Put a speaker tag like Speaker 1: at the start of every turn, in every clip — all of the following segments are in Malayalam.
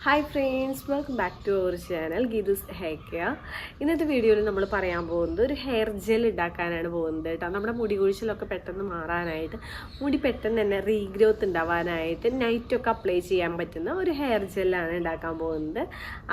Speaker 1: Hi friends, welcome back to our channel Geethu's hair care. ഇന്നത്തെ വീഡിയോയിൽ നമ്മൾ പറയാൻ പോകുന്നത് ഒരു ഹെയർ ജെൽ ഉണ്ടാക്കാനാണ് പോകുന്നത് കേട്ടോ. നമ്മുടെ മുടി കൊഴിച്ചിലൊക്കെ പെട്ടെന്ന് മാറാനായിട്ട്, മുടി പെട്ടെന്ന് തന്നെ റീഗ്രോത്ത് ഉണ്ടാവാനായിട്ട് നൈറ്റൊക്കെ അപ്ലൈ ചെയ്യാൻ പറ്റുന്ന ഒരു ഹെയർ ജെല്ലാണ് ഉണ്ടാക്കാൻ പോകുന്നത്.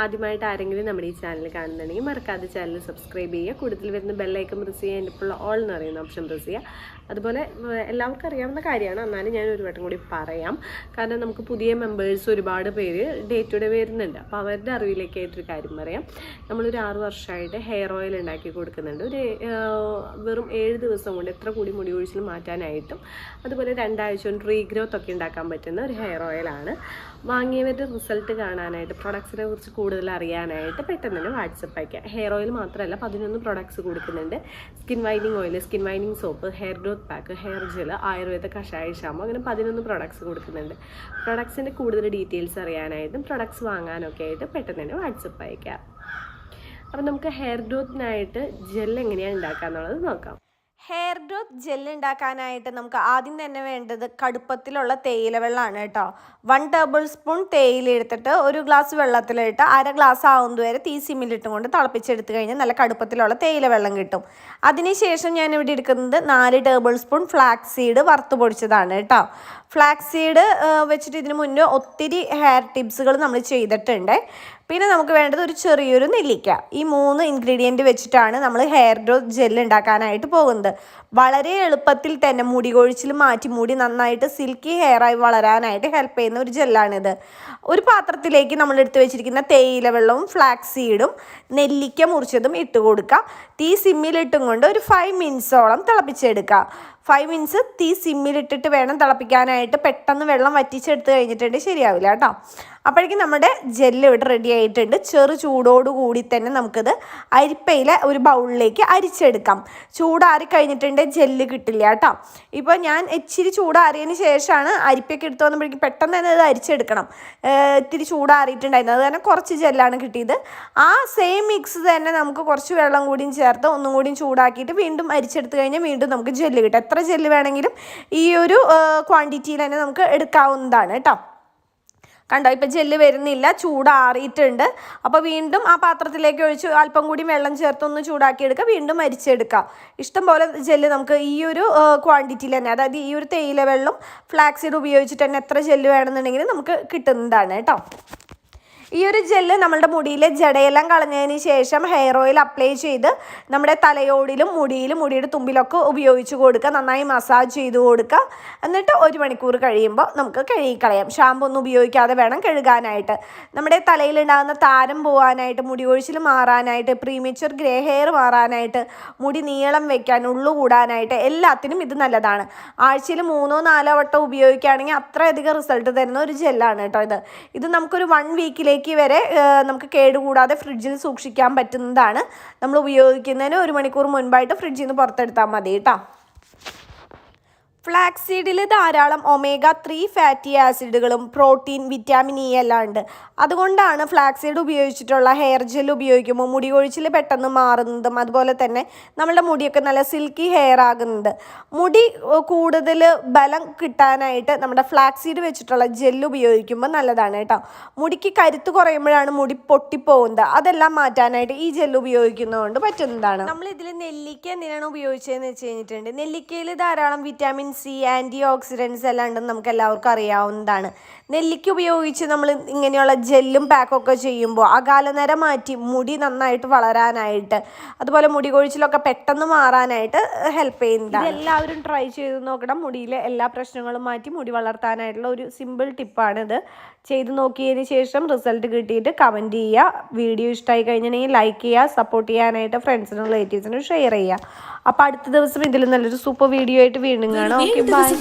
Speaker 1: ആദ്യമായിട്ട് ആരെങ്കിലും നമ്മുടെ ഈ ചാനൽ കാണുന്നുണ്ടെങ്കിൽ മറക്കാതെ ചാനൽ സബ്സ്ക്രൈബ് ചെയ്യുക. കൂടുതൽ വരുന്ന ബെല്ലൈക്കൺ പ്രസ് ചെയ്യുക, എൻ്റെ ഇപ്പോൾ ഓൾ എന്ന് പറയുന്ന ഓപ്ഷൻ പ്രസ് ചെയ്യുക. അതുപോലെ എല്ലാവർക്കും അറിയാവുന്ന കാര്യമാണ്, എന്നാലും ഞാൻ ഒരു വട്ടം കൂടി പറയാം. കാരണം നമുക്ക് പുതിയ മെമ്പേഴ്സ് ഒരുപാട് പേര് ഡേ ടു ഡേ വരുന്നുണ്ട്. അപ്പോൾ അവരുടെ അറിവിലേക്കായിട്ടൊരു കാര്യം പറയാം. നമ്മളൊരു 6 വർഷമായിട്ട് ഹെയർ ഓയിൽ ഉണ്ടാക്കി കൊടുക്കുന്നുണ്ട്. വെറും 7 ദിവസം കൊണ്ട് എത്ര കൂടി മുടി കൊഴിച്ചിൽ മാറ്റാനായിട്ടും അതുപോലെ 2 ആഴ്ച കൊണ്ട് റീഗ്രോത്ത് ഒക്കെ ഉണ്ടാക്കാൻ പറ്റുന്ന ഒരു ഹെയർ ഓയിലാണ്. വാങ്ങിയവരുടെ റിസൾട്ട് കാണാനായിട്ട്, പ്രൊഡക്ട്സിനെ കുറിച്ച് കൂടുതൽ അറിയാനായിട്ട് പെട്ടെന്ന് തന്നെ വാട്സപ്പ് അയക്കാം. ഹെയർ ഓയിൽ മാത്രമല്ല 11 പ്രൊഡക്ട്സ് കൊടുക്കുന്നുണ്ട്. Skin വൈനിങ് oil, skin വൈനിങ് soap, hair growth pack, hair gel, Ayurveda കഷായ shampoo, അങ്ങനെ 11 പ്രൊഡക്ട്സ് കൊടുക്കുന്നുണ്ട്. പ്രൊഡക്ട്സിൻ്റെ കൂടുതൽ ഡീറ്റെയിൽസ് അറിയാനായിട്ടും പ്രൊഡക്ട്സ് വാങ്ങാനൊക്കെ ആയിട്ട് പെട്ടെന്ന് തന്നെ വാട്സപ്പ് അയക്കാം. അപ്പം നമുക്ക് ഹെയർ ഗ്രോത്തിനായിട്ട് ജെൽ എങ്ങനെയാണ് ഉണ്ടാക്കുക എന്നുള്ളത് നോക്കാം.
Speaker 2: ഹെയർ ഗ്രോത്ത് ജെല്ല് ഉണ്ടാക്കാനായിട്ട് നമുക്ക് ആദ്യം തന്നെ വേണ്ടത് കടുപ്പത്തിലുള്ള തേയില വെള്ളമാണ് കേട്ടോ. 1 ടേബിൾ സ്പൂൺ തേയില എടുത്തിട്ട് 1 ഗ്ലാസ് വെള്ളത്തിലിട്ട് 1/2 ഗ്ലാസ് ആവുന്നത് വരെ തീ സിമ്മിലിട്ടും കൊണ്ട് തിളപ്പിച്ചെടുത്ത് കഴിഞ്ഞാൽ നല്ല കടുപ്പത്തിലുള്ള തേയില വെള്ളം കിട്ടും. അതിനുശേഷം ഞാൻ ഇവിടെ എടുക്കുന്നത് 4 ടേബിൾ സ്പൂൺ ഫ്ലാക്സ് സീഡ് വറുത്ത് പൊടിച്ചതാണ് കേട്ടോ. ഫ്ലാക്സ് സീഡ് വെച്ചിട്ട് ഇതിന് മുന്നേ ഒത്തിരി ഹെയർ ടിപ്സുകൾ നമ്മൾ ചെയ്തിട്ടുണ്ട്. പിന്നെ നമുക്ക് വേണ്ടത് ഒരു ചെറിയൊരു നെല്ലിക്ക. ഈ 3 ഇൻഗ്രീഡിയൻറ്റ് വെച്ചിട്ടാണ് നമ്മൾ ഹെയർ ഗ്രോത്ത് ജെല്ല് ഉണ്ടാക്കാനായിട്ട് പോകുന്നത്. വളരെ എളുപ്പത്തിൽ തന്നെ മുടി കൊഴിച്ചിൽ മാറ്റി മുടി നന്നായിട്ട് സിൽക്കി ഹെയറായി വളരാനായിട്ട് ഹെൽപ്പ് ചെയ്യുന്ന ഒരു ജെല്ലാണിത്. ഒരു പാത്രത്തിലേക്ക് നമ്മൾ എടുത്ത് വെച്ചിരിക്കുന്ന തേയില വെള്ളവും ഫ്ലാക്സ് സീഡും നെല്ലിക്ക മുറിച്ചതും ഇട്ട് കൊടുക്കുക. തീ സിമ്മിലിട്ടും കൊണ്ട് ഒരു 5 മിനിറ്റ്സോളം തിളപ്പിച്ചെടുക്കുക. 5 മിനിറ്റ്സ് തീ സിമ്മിലിട്ടിട്ട് വേണം തിളപ്പിക്കാനായിട്ട്. പെട്ടെന്ന് വെള്ളം വറ്റിച്ചെടുത്ത് കഴിഞ്ഞിട്ടുണ്ട് ശരിയാവില്ല കേട്ടോ. അപ്പോഴേക്കും നമ്മുടെ ജെല്ല് ഇവിടെ റെഡി ആയിട്ടുണ്ട്. ചെറു ചൂടോടുകൂടി തന്നെ നമുക്കിത് അരിപ്പയിലെ ഒരു ബൗളിലേക്ക് അരിച്ചെടുക്കാം. ചൂടാറി കഴിഞ്ഞിട്ടുണ്ട് ജെല്ല് കിട്ടില്ല കേട്ടോ. ഇപ്പോൾ ഞാൻ ഇച്ചിരി ചൂടാറിയതിന് ശേഷമാണ് അരിപ്പൊക്കെ എടുത്ത് വന്നപ്പോഴേക്കും പെട്ടെന്ന് തന്നെ ഇത് അരിച്ചെടുക്കണം. ഇത്തിരി ചൂടാറിയിട്ടുണ്ടായിരുന്നു, അത് തന്നെ കുറച്ച് ജെല്ലാണ് കിട്ടിയത്. ആ സെയിം മിക്സ് തന്നെ നമുക്ക് കുറച്ച് വെള്ളം കൂടിയും ചേർത്ത് ഒന്നും കൂടിയും ചൂടാക്കിയിട്ട് വീണ്ടും അരിച്ചെടുത്ത് കഴിഞ്ഞാൽ വീണ്ടും നമുക്ക് ജെല്ല് കിട്ടും. എത്ര ജെല്ല് വേണമെങ്കിലും ഈ ഒരു ക്വാണ്ടിറ്റിയിൽ തന്നെ നമുക്ക് എടുക്കാവുന്നതാണ് കേട്ടോ. കണ്ടോ, ഇപ്പോൾ ജെല്ല് വരുന്നില്ല, ചൂടാറിയിട്ടുണ്ട്. അപ്പോൾ വീണ്ടും ആ പാത്രത്തിലേക്ക് ഒഴിച്ച് അല്പം കൂടി വെള്ളം ചേർത്തൊന്ന് ചൂടാക്കിയെടുക്കുക, വീണ്ടും അരിച്ചെടുക്കുക. ഇഷ്ടംപോലെ ജെല്ല് നമുക്ക് ഈ ഒരു ക്വാണ്ടിറ്റിയിൽ തന്നെ, അതായത് ഈ ഒരു തേയില വെള്ളം ഫ്ലാക്സീഡ് ഉപയോഗിച്ചിട്ട് തന്നെ എത്ര ജെല്ല് വേണമെന്നുണ്ടെങ്കിൽ നമുക്ക് കിട്ടുന്നതാണ് കേട്ടോ. ഈ ഒരു ജെല്ല് നമ്മളുടെ മുടിയിലെ ജടയെല്ലാം കളഞ്ഞതിന് ശേഷം ഹെയർ ഓയിൽ അപ്ലൈ ചെയ്ത് നമ്മുടെ തലയോടിലും മുടിയുടെ തുമ്പിലൊക്കെ ഉപയോഗിച്ച് കൊടുക്കുക. നന്നായി മസാജ് ചെയ്ത് കൊടുക്കുക. എന്നിട്ട് 1 മണിക്കൂർ കഴിയുമ്പോൾ നമുക്ക് കഴുകിക്കളയാം. ഷാമ്പു ഒന്നും ഉപയോഗിക്കാതെ വേണം കഴുകാനായിട്ട്. നമ്മുടെ തലയിലുണ്ടാകുന്ന താരം പോകാനായിട്ട്, മുടി കൊഴിച്ചിൽ മാറാനായിട്ട്, പ്രീമച്വർ ഗ്രേ ഹെയർ മാറാനായിട്ട്, മുടി നീളം വയ്ക്കാൻ, ഉള്ളു കൂടാനായിട്ട് എല്ലാത്തിനും ഇത് നല്ലതാണ്. ആഴ്ചയിൽ 3-4 വട്ടം ഉപയോഗിക്കുകയാണെങ്കിൽ അത്രയധികം റിസൾട്ട് തരുന്ന ഒരു ജെല്ലാണ് കേട്ടോ ഇത് നമുക്കൊരു 1 വീക്കിലേക്ക് വരെ നമുക്ക് കേടുകൂടാതെ ഫ്രിഡ്ജിൽ സൂക്ഷിക്കാൻ പറ്റുന്നതാണ്. നമ്മൾ ഉപയോഗിക്കുന്നതിന് 1 മണിക്കൂർ മുൻപായിട്ട് ഫ്രിഡ്ജിൽ നിന്ന് പുറത്തെടുത്താൽ മതി കേട്ടോ. ഫ്ലാക്സ് സീഡിൽ ധാരാളം omega-3 ഫാറ്റി ആസിഡുകളും പ്രോട്ടീൻ, വിറ്റാമിൻ ഇ എല്ലാം ഉണ്ട്. അതുകൊണ്ടാണ് ഫ്ലാക്സ് സീഡ് ഉപയോഗിച്ചിട്ടുള്ള ഹെയർ ജെൽ ഉപയോഗിക്കുമ്പോൾ മുടി കൊഴിച്ചിൽ പെട്ടെന്ന് മാറുന്നതും അതുപോലെ തന്നെ നമ്മളുടെ മുടിയൊക്കെ നല്ല സിൽക്കി ഹെയർ ആകുന്നത്. മുടി കൂടുതൽ ബലം കിട്ടാനായിട്ട് നമ്മുടെ ഫ്ലാക്സ് സീഡ് വെച്ചിട്ടുള്ള ജെല്ല് ഉപയോഗിക്കുമ്പോൾ നല്ലതാണ് കേട്ടോ. മുടിക്ക് കരുത്ത് കുറയുമ്പോഴാണ് മുടി പൊട്ടിപ്പോകുന്നത്. അതെല്ലാം മാറ്റാനായിട്ട് ഈ ജെല്ല് ഉപയോഗിക്കുന്നതുകൊണ്ട് പറ്റുന്നതാണ്. നമ്മളിതിൽ നെല്ലിക്ക എന്തിനാണ് ഉപയോഗിച്ചതെന്ന് വെച്ച് കഴിഞ്ഞിട്ടുണ്ട്, നെല്ലിക്കയിൽ ധാരാളം വിറ്റാമിൻ സി, ആൻറ്റി ഓക്സിഡൻസ് എല്ലാം ഉണ്ടെന്ന് നമുക്ക് എല്ലാവർക്കും അറിയാവുന്നതാണ്. നെല്ലിക്ക ഉപയോഗിച്ച് നമ്മൾ ഇങ്ങനെയുള്ള ജെല്ലും പാക്കൊക്കെ ചെയ്യുമ്പോൾ അകാലനര മാറ്റി മുടി നന്നായിട്ട് വളരാനായിട്ട്, അതുപോലെ മുടി കൊഴിച്ചിലൊക്കെ പെട്ടെന്ന് മാറാനായിട്ട് ഹെൽപ്പ് ചെയ്യുന്നതാണ്. എല്ലാവരും ട്രൈ ചെയ്ത് നോക്കണം. മുടിയിലെ എല്ലാ പ്രശ്നങ്ങളും മാറ്റി മുടി വളർത്താനായിട്ടുള്ള ഒരു സിമ്പിൾ ടിപ്പാണിത്. ചെയ്ത് നോക്കിയതിന് ശേഷം റിസൾട്ട് കിട്ടിയിട്ട് കമൻറ്റ് ചെയ്യുക. വീഡിയോ ഇഷ്ടമായി കഴിഞ്ഞിട്ടുണ്ടെങ്കിൽ ലൈക്ക് ചെയ്യുക. സപ്പോർട്ട് ചെയ്യാനായിട്ട് ഫ്രണ്ട്സിനും റിലേറ്റീവ്സിനും ഷെയർ ചെയ്യുക. അപ്പോൾ അടുത്ത ദിവസം ഇതിൽ നല്ലൊരു സൂപ്പർ വീഡിയോ ആയിട്ട് വീണ്ടും കാണാം.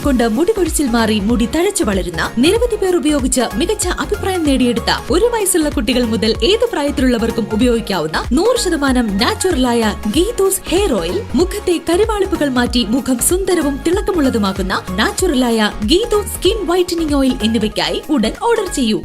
Speaker 3: കൊണ്ട് മുടി കൊഴിച്ചിൽ മാറി മുടി തഴച്ചു വളരുന്ന നിരവധി പേർ ഉപയോഗിച്ച് മികച്ച അഭിപ്രായം നേടിയെടുത്ത 1 വയസ്സുള്ള കുട്ടികൾ മുതൽ ഏത് പ്രായത്തിലുള്ളവർക്കും ഉപയോഗിക്കാവുന്ന 100% നാച്ചുറലായ ഗീതൂസ് ഹെയർ ഓയിൽ, മുഖത്തെ കരിവാളിപ്പുകൾ മാറ്റി മുഖം സുന്ദരവും തിളക്കമുള്ളതുമാക്കുന്ന നാച്ചുറലായ ഗീതൂസ് സ്കിൻ വൈറ്റനിങ് ഓയിൽ എന്നിവയ്ക്കായി ഉടൻ ഓർഡർ ചെയ്യൂ.